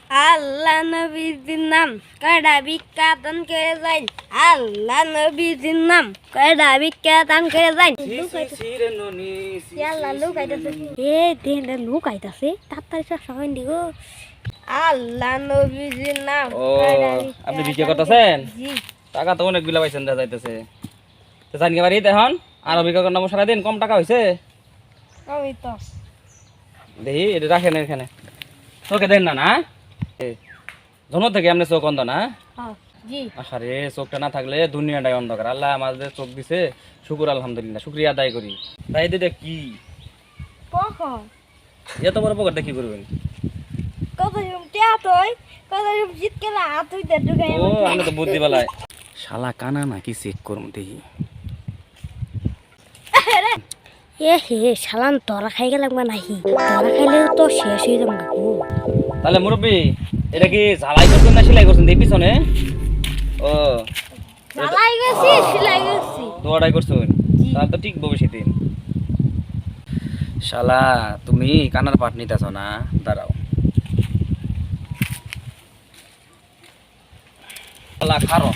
আল্লাহ নবীজির নাম কয়টা ভিক্ষা দান করে যাই। আল্লাহ নবীজির নাম কয়টা ভিক্ষা দান করে যাই। লুকাইতাছে তাড়াতাড়ি সময় দিগো। আল্লাহ নবীজির নাম। ও আপনি ভিক্ষা করতেছেন? টাকা তো অনেক গুলা পাইছেন, দেখা যাইতেছে। তো জানি কি বাড়িতে এখন আর ভিক্ষা করার নাম সারাদিন কম টাকা হয়েছে। আমি তো দেখি এটা রাখেন এখানে, চোখে দেন না না জন্ম থেকে আপনি চোখ অন্ধ না? জি। আরে চোখটা না থাকলে দুনিয়াটাই অন্ধকার। আল্লাহ আমাদের চোখ দিছে, শুকুর আলহামদুলিল্লাহ, শুক্রিয়া আদায় করি। তাই দিদি কি কখন এত বড় পকেটটা কি করবেন? কত টিয়া তুই কত জিত কেলা তুই দে ঢুকাই। ও আমি তো বুদ্ধি বেলায় শালা কানা নাকি চেক করুন দেখি। এ হে শালান তোরা খাই গেলাম নাহি, তোরা খাইলেও তো শেষ হয়ে যাবে। তাহলে মুরব্বী এটা কি ঝালাই করছেন না সেলাই করছেন দেখি পিছনে? ও ঝালাই গেছি সেলাই গেছি দোয়াটাই করছেন, তাহলে তো ঠিক ভবিষ্যতে। শালা তুমি কানার পাট নিতেছ না, দাঁড়াও। শালা খারো